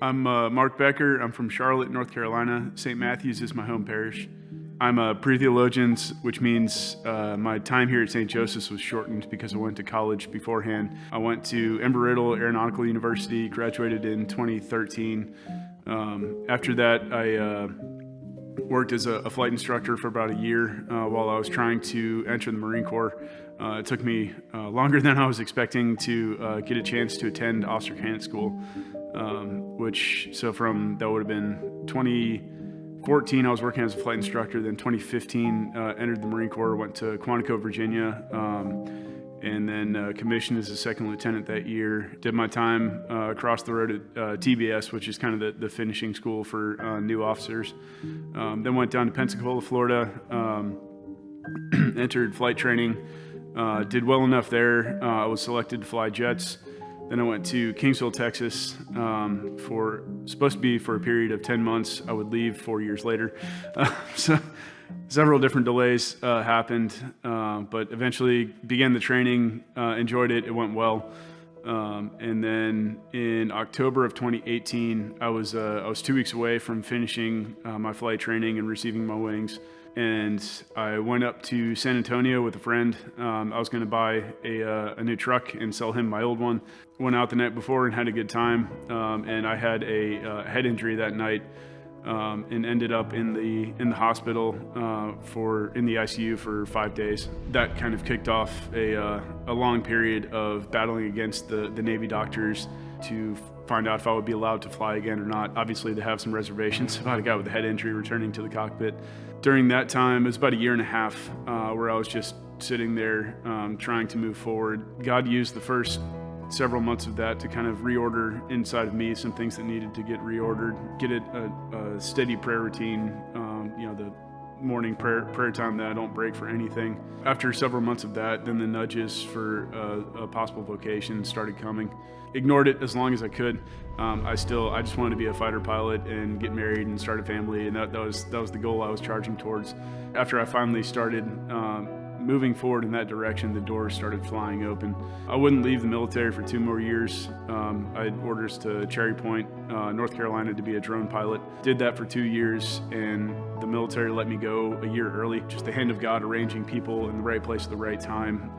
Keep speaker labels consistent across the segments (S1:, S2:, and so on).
S1: I'm Mark Becker. I'm from Charlotte, North Carolina. St. Matthew's is my home parish. I'm a pre-theologian, which means my time here at St. Joseph's was shortened because I went to college beforehand. I went to Embry-Riddle Aeronautical University, graduated in 2013. After that, I worked as a flight instructor for about a year while I was trying to enter the Marine Corps. It took me longer than I was expecting to get a chance to attend officer candidate school, that would have been 2014, I was working as a flight instructor. Then 2015, entered the Marine Corps, went to Quantico, Virginia, and then commissioned as a second lieutenant that year. Did my time across the road at TBS, which is kind of the finishing school for new officers. Then went down to Pensacola, Florida, entered flight training, did well enough there. I was selected to fly jets. Then I went to Kingsville, Texas, supposed to be for a period of 10 months. I would leave 4 years later. So several different delays happened, but eventually began the training, enjoyed it, it went well. And then in October of 2018, I was 2 weeks away from finishing my flight training and receiving my wings. And I went up to San Antonio with a friend. I was going to buy a new truck and sell him my old one. Went out the night before and had a good time. And I had a head injury that night, and ended up in the hospital in the ICU for 5 days. That kind of kicked off a long period of battling against the Navy doctors to find out if I would be allowed to fly again or not. Obviously, they have some reservations about a guy with a head injury returning to the cockpit. During that time, it was about a year and a half where I was just sitting there trying to move forward. God used the first several months of that to kind of reorder inside of me some things that needed to get reordered, get a steady prayer routine, the morning prayer time that I don't break for anything. After several months of that, then the nudges for a possible vocation started coming. Ignored it as long as I could. I just wanted to be a fighter pilot and get married and start a family, and that was the goal I was charging towards. After I finally started moving forward in that direction, the doors started flying open. I wouldn't leave the military for 2 more years. I had orders to Cherry Point, North Carolina, to be a drone pilot. Did that for 2 years, and the military let me go a year early. Just the hand of God arranging people in the right place at the right time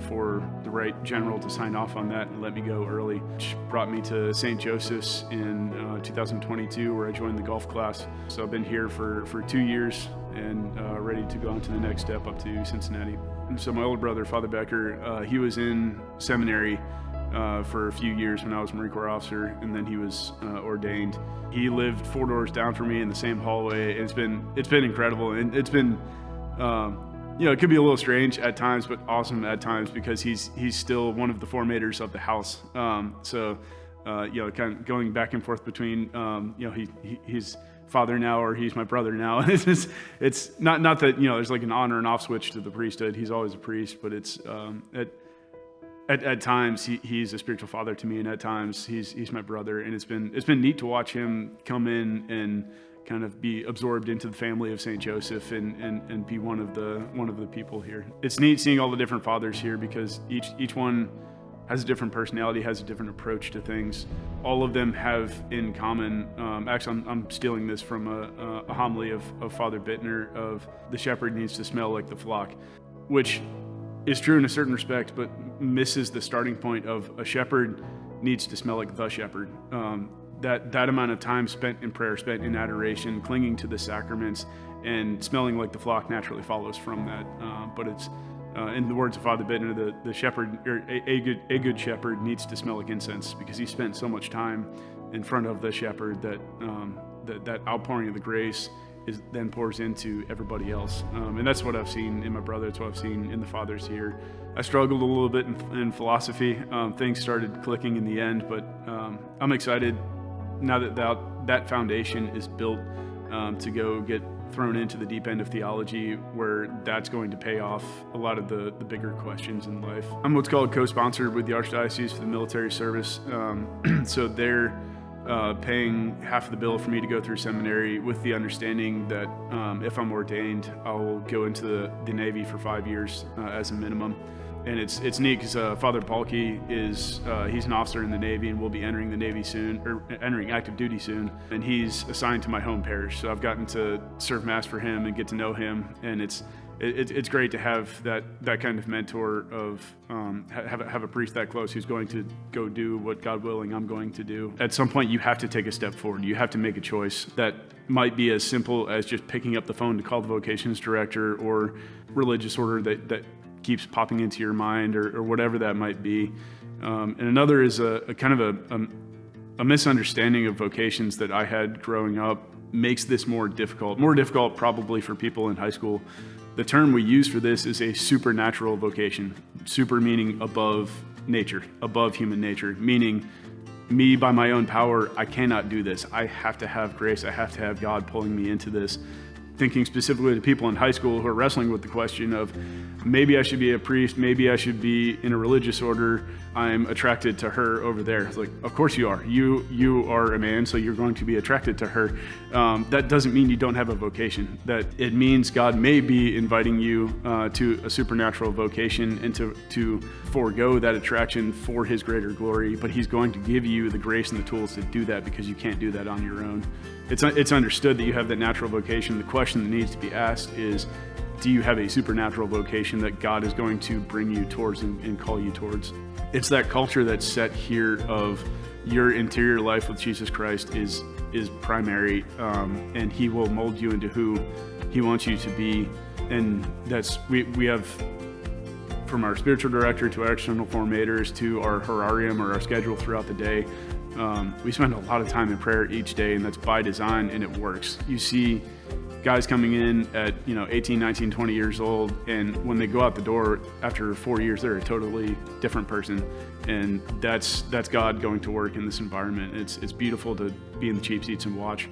S1: for the right general to sign off on that and let me go early, which brought me to St. Joseph's in 2022, where I joined the golf class. So I've been here for 2 years and ready to go on to the next step up to Cincinnati. And so my older brother, Father Becker, he was in seminary for a few years when I was a Marine Corps officer, and then he was ordained. He lived 4 doors down from me in the same hallway. It's been incredible, and it's been it could be a little strange at times, but awesome at times, because he's still one of the formators of the house. Kind of going back and forth between he's father now, or he's my brother now. It's not that there's like an on or an off switch to the priesthood. He's always a priest, but it's at times he's a spiritual father to me, and at times he's my brother. And it's been neat to watch him come in and kind of be absorbed into the family of St. Joseph and be one of the people here. It's neat seeing all the different fathers here, because each one has a different personality, has a different approach to things. All of them have in common, actually I'm stealing this from a homily of Father Bittner, of the shepherd needs to smell like the flock, which is true in a certain respect, but misses the starting point of a shepherd needs to smell like the shepherd. That amount of time spent in prayer, spent in adoration, clinging to the sacraments, and smelling like the flock naturally follows from that. But it's in the words of Father Bittner, the shepherd, or a good shepherd, needs to smell like incense, because he spent so much time in front of the shepherd that outpouring of the grace then pours into everybody else. And that's what I've seen in my brother. It's what I've seen in the fathers here. I struggled a little bit in philosophy. Things started clicking in the end, but I'm excited now that foundation is built to go get thrown into the deep end of theology, where that's going to pay off a lot of the bigger questions in life. I'm what's called co-sponsored with the Archdiocese for the military service. So they're paying half of the bill for me to go through seminary, with the understanding that if I'm ordained, I'll go into the Navy for 5 years as a minimum. And it's neat because Father Balke he's an officer in the Navy and will be entering the Navy soon, or entering active duty soon. And he's assigned to my home parish, so I've gotten to serve Mass for him and get to know him. And it's great to have that kind of mentor of have a priest that close who's going to go do what, God willing, I'm going to do. At some point, you have to take a step forward. You have to make a choice that might be as simple as just picking up the phone to call the vocations director or religious order that keeps popping into your mind, or whatever that might be. And another is a kind of a misunderstanding of vocations that I had growing up makes this more difficult probably for people in high school. The term we use for this is a supernatural vocation. Super meaning above nature, above human nature, meaning me by my own power, I cannot do this. I have to have grace. I have to have God pulling me into this. Thinking specifically to people in high school who are wrestling with the question of, maybe I should be a priest, maybe I should be in a religious order, I'm attracted to her over there. It's like, of course you are. You are a man, so you're going to be attracted to her. That doesn't mean you don't have a vocation. That it means God may be inviting you to a supernatural vocation and to forego that attraction for his greater glory, but he's going to give you the grace and the tools to do that because you can't do that on your own. It's understood that you have that natural vocation. The question that needs to be asked is, do you have a supernatural vocation that God is going to bring you towards and call you towards? It's that culture that's set here of your interior life with Jesus Christ is primary, and he will mold you into who he wants you to be. And that's, we have, from our spiritual director to our external formators to our horarium or our schedule throughout the day, we spend a lot of time in prayer each day, and that's by design, and it works. You see guys coming in at 18, 19, 20 years old, and when they go out the door after 4 years, they're a totally different person, and that's God going to work in this environment. It's beautiful to be in the cheap seats and watch.